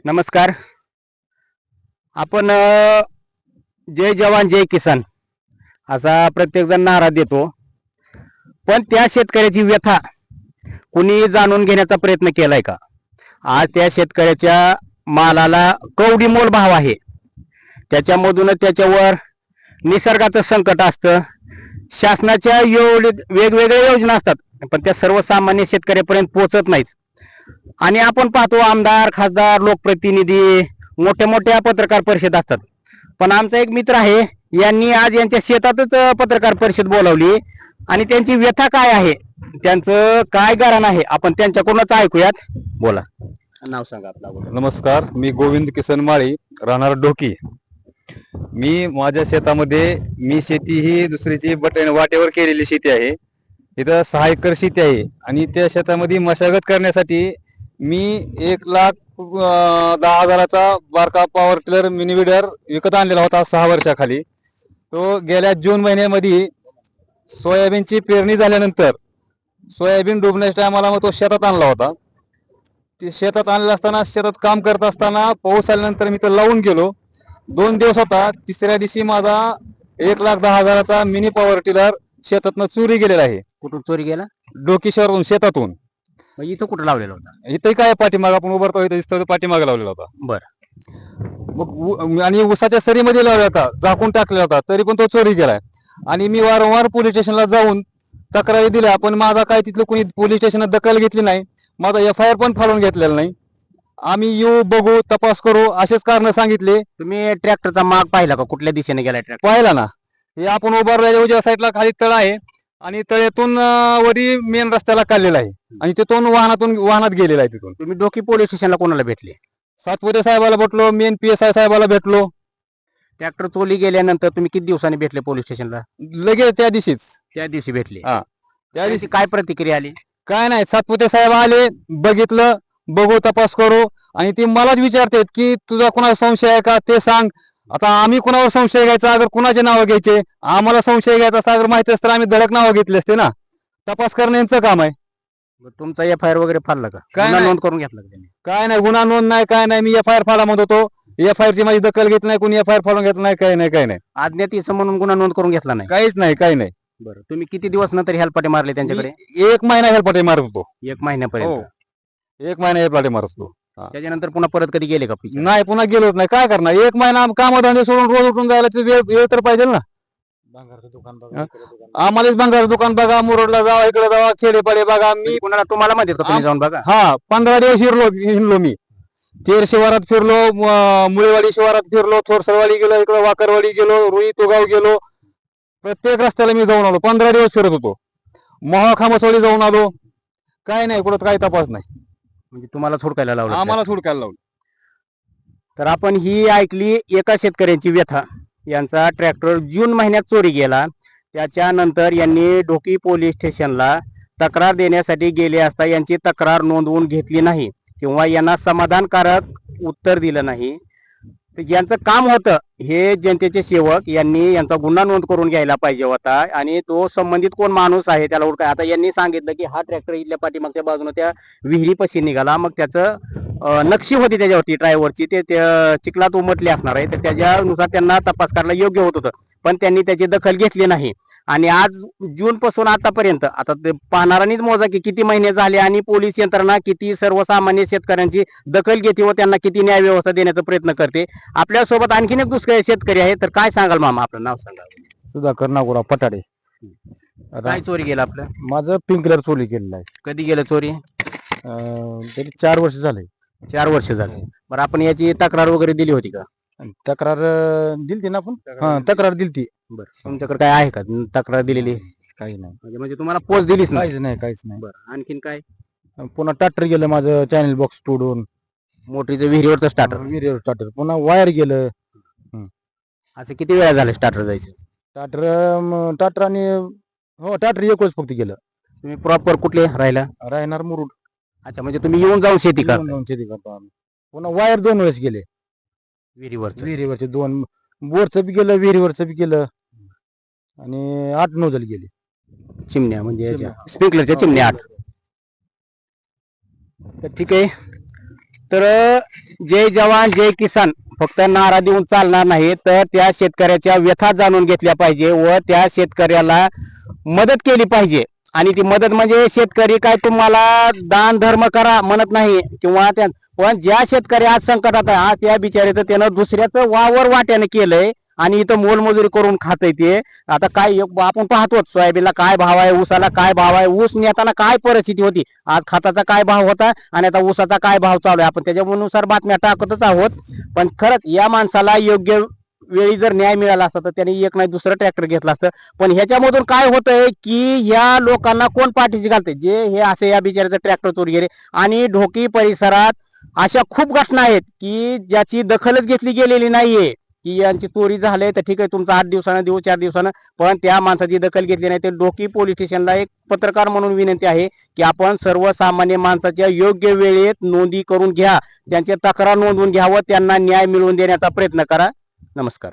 नमस्कार. आपण जय जवान जय किसान असा प्रत्येक जण नारा देतो, पण त्या शेतकऱ्याची व्यथा कुणी जाणून घेण्याचा प्रयत्न केलाय का? आज त्या शेतकऱ्याच्या मालाला कवडी मोल भाव आहे, त्याच्यामधून त्याच्यावर निसर्गाचं संकट असतं, शासनाच्या वेगवेगळ्या योजना असतात, पण त्या सर्वसामान्य शेतकऱ्यापर्यंत पोहोचत नाहीत. आणि आपण पाहतो आमदार खासदार लोकप्रतिनिधी मोठ्या मोठ्या पत्रकार परिषद असतात, पण आमचा एक मित्र आहे, यांनी आज यांच्या शेतातच पत्रकार परिषद बोलावली आणि त्यांची व्यथा काय आहे, त्यांचं काय गारण आहे, आपण त्यांच्याकडूनच ऐकूयात. बोला, नाव सांगा आपलं अगोदर. नमस्कार, मी गोविंद किसन माळी, राहणार ढोकी. मी माझ्या शेतामध्ये मी शेती ही दुसरीची वाटेवर केलेली शेती आहे. इथं 6 एकर शेती आहे आणि त्या शेतामध्ये मशागत करण्यासाठी मी 1,10,000चा बारका पॉवर टिलर मिनी विडर विकत आणलेला होता 6 वर्षाखाली. तो गेल्या जून महिन्यामध्ये सोयाबीनची पेरणी झाल्यानंतर सोयाबीन डुबण्याच्या टायमाला मग तो शेतात आणला होता. ते शेतात आणलेला असताना शेतात काम करत असताना पाऊस आल्यानंतर मी तो लावून गेलो. 2 दिवस होता. तिसऱ्या दिवशी माझा 1,10,000चा मिनी पॉवर टिलर शेतातनं चोरी गेलेला आहे. कुठून चोरी गेला? डोकी शहरातून शेतातून. मग इथं कुठं लावलेला होता? इथं काय पाठीमाग आपण उभारतो इथं दिसतो पाठीमागे लावलेला होता. बरं. मग आणि उसाच्या सरीमध्ये लावला होता, झाकून टाकलेला होता, तरी पण तो चोरी गेलाय. आणि मी वारंवार पोलीस स्टेशनला जाऊन तक्रारी दिल्या, पण माझा काय तिथलं कोणी पोलीस स्टेशनात दखल घेतली नाही. माझा FIR पण फाडून घेतलेला नाही. आम्ही येऊ बघू तपास करू असेच कारण सांगितले. तुम्ही ट्रॅक्टरचा माग पाहिला का? कुठल्या दिशेने गेला ट्रॅक्टर? पाहिला ना, हे आपण उभारलेल्या उजव्या साईडला खाली तळ आहे आणि तळ्यातून वरी मेन रस्त्याला काढलेला आहे आणि तिथून वाहनात गेलेला आहे. तिथून तुम्ही डोकी पोलीस स्टेशनला कोणाला भेटले? सातपुते साहेबाला भेटलो, मेन PSI साहेबाला भेटलो. ट्रॅक्टर चोरी गेल्यानंतर तुम्ही किती दिवसांनी भेटले पोलीस स्टेशनला? लगेच त्या दिवशीच. त्या दिवशी भेटले. हा, त्या दिवशी काय प्रतिक्रिया आली? काय नाही, सातपुते साहेब आले, बघितलं, बघू तपास करू आणि ते मलाच विचारतात की तुझा कुणावर संशय आहे का ते सांग. आता आम्ही कुणावर संशय घ्यायचा? अगर कुणाचे नावं घ्यायचे? आम्हाला संशय घ्यायचा असता अगर माहिती असतं आम्ही धडक नावं घेतली असते ना. तपास करणं यांचं काम आहे. तुमचा FIR वगैरे फाडला का? काय गुन्हा नाही. नोंद करून घेतला का त्यांनी? काय नाही, गुन्हा नोंद नाही, काय नाही. मी FIR फाडा म्हणत होतो. FIR ची माझी दखल घेतली नाही, कोणी FIR फाडून घेतलं नाही, काय नाही, काय नाही. अज्ञात इसम म्हणून गुन्हा नोंद करून घेतला नाही? काहीच नाही, काही नाही. बरं, तुम्ही किती दिवस नंतर हेलपाटे मारले त्यांच्याकडे? 1 महिना हेलपाटे मारत होतो. 1 महिन्यापर्यंत. 1 महिना हेलपाटे मारत होतो. त्याच्यानंतर पुन्हा परत कधी गेले का? नाही, पुन्हा गेलोच नाही. काय करणार? 1 महिना कामधंदे सोडून रोज उठून जायला ते वेळ तर पाहिजे ना. आम्हालाच भंगारचं दुकान बघा, मुरडला जावा, इकडे जावा, खेडेपाडे बघा. मी कुणाला तुम्हाला माहिती का? तुम्ही जाऊन बघा. 15 दिवस हिंडलो मी. तेर शिवारात फिरलो, मुळेवाडी शिवारात फिरलो, थोरसरवाडी गेलो, इकडे वाकरवाडी गेलो, रुई तोगाव गेलो. प्रत्येक रस्त्याला मी जाऊन आलो. 15 दिवस फिरत होतो. मोहा खामसवाडी जाऊन आलो. काय नाही, कुठं काही तपास नाही. म्हणजे तुम्हाला सोडकायला लावलं? आम्हाला सोडकायला लावलं. तर आपण ही ऐकली एका शेतकऱ्याची व्यथा. यांचा ट्रॅक्टर जून महिन्यात चोरी गेला. त्याच्यानंतर यांनी ढोकी पोलीस स्टेशनला तक्रार देण्यासाठी गेले असता यांची तक्रार नोंदवून घेतली नाही किंवा यांना समाधानकारक उत्तर दिलं नाही. यांचं काम होतं हे जनतेचे सेवक यांनी यांचा गुन्हा नोंद करून घ्यायला पाहिजे होता आणि तो संबंधित कोण माणूस आहे त्याला ओळखा. आता यांनी सांगितलं की हा ट्रॅक्टर इथल्या पाठीमागच्या बाजूने त्या विहिरीपाशी निघाला, मग त्याचं नक्षी होती त्याच्यावरती ड्रायव्हरची, ते चिखलात उमटले असणार आहे, तर त्याच्यानुसार त्यांना तपास करायला योग्य होत होतं, पण त्यांनी त्याची दखल घेतली नाही. आणि आज जून पासून आतापर्यंत आता ते पाहणाऱ्यांनीच मोजा की किती महिने झाले आणि पोलीस यंत्रणा किती सर्वसामान्य शेतकऱ्यांची दखल घेते व त्यांना किती न्याय व्यवस्था देण्याचा प्रयत्न करते. आपल्यासोबत आणखीन एक दुसरे शेतकरी आहे, तर काय सांगाल मामा? आपलं नाव सांगा. सुधाकर नागोराव पटाडे. काय चोरी गेलं आपलं? माझं पिंक कलर चोरी केलेलं आहे. कधी गेलं चोरी? तरी 4 वर्ष झाले. 4 वर्ष झाले. बरं, आपण याची तक्रार वगैरे दिली होती का? तक्रार दिलती ना आपण. तक्रार दिलती. बरं, तुमच्याकडे काय आहे का तक्रार दिलेली? काही नाही. म्हणजे तुम्हाला पोच दिलीच नाही? काहीच नाही, काहीच नाही. बरं, आणखीन काय? पुन्हा ट्रॅक्टर गेलं माझं, चॅनल बॉक्स तोडून. मोटरीचं विहिरीवरचं स्टार्टर? विहिरीवर स्टार्टर. पुन्हा वायर गेलं. असं किती वेळा झालं स्टार्टर जायचं? ट्रॅक्टर आणि ट्रॅक्टर एकच फक्त गेलं. तुम्ही प्रॉपर कुठले राहिला? राहणार मुरुड. अच्छा, म्हणजे तुम्ही येऊन जाऊन शेती का? येऊन जाऊन शेती करतो आम्ही. पुन्हा वायर 2 वेळेस गेले. विहिरीवरचे 2 बोरचं बी गेलं, विहिरीवरचं बी गेलं आणि 8 नोजल गेले. चिमण्या म्हणजे स्प्रिंकलरच्या चिमण्या 8. तर ठीक आहे, तर जय जवान जय किसान फक्त नारा देऊन चालणार नाही, तर त्या शेतकऱ्याच्या व्यथा जाणून घेतल्या पाहिजे व त्या शेतकऱ्याला मदत केली पाहिजे. आणि ती मदत म्हणजे शेतकरी काय तुम्हाला दान धर्म करा म्हणत नाही किंवा त्या, पण ज्या शेतकरी आज संकटात आहे, आज त्या बिचाऱ्याचं त्यानं दुसऱ्याचं वावर वाट्याने केलंय आणि इथं मोलमजुरी करून खातंय ते. आता काय आपण पाहतो सोयाबीनला काय भाव आहे, ऊसाला काय भाव आहे, ऊस नेताना काय परिस्थिती होती, आज खताचा काय भाव होता आणि आता ऊसाचा काय भाव चालू आहे, आपण त्याच्यानुसार बातम्या टाकतच आहोत. पण खरंच या माणसाला योग्य वेळी जर न्याय मिळाला असता तर त्यांनी एक नाही दुसरं ट्रॅक्टर घेतला असतं. पण ह्याच्यामधून काय होतंय की ह्या लोकांना कोण पाठीशी घालते, जे हे असे या बिचाऱ्याचं ट्रॅक्टर चोरी गेले. आणि ढोकी परिसरात अशा खूप घटना आहेत की ज्याची दखलच घेतली गेलेली नाहीये की यांची चोरी झाली तर ठीक आहे तुमचं 8 दिवसानं देऊ 4 दिवसानं, पण त्या माणसाची दखल घेतली नाही. ते ढोकी पोलीस स्टेशनला एक पत्रकार म्हणून विनंती आहे की आपण सर्वसामान्य माणसाच्या योग्य वेळेत नोंदी करून घ्या, त्यांची तक्रार नोंदवून घ्या व त्यांना न्याय मिळवून देण्याचा प्रयत्न करा. नमस्कार.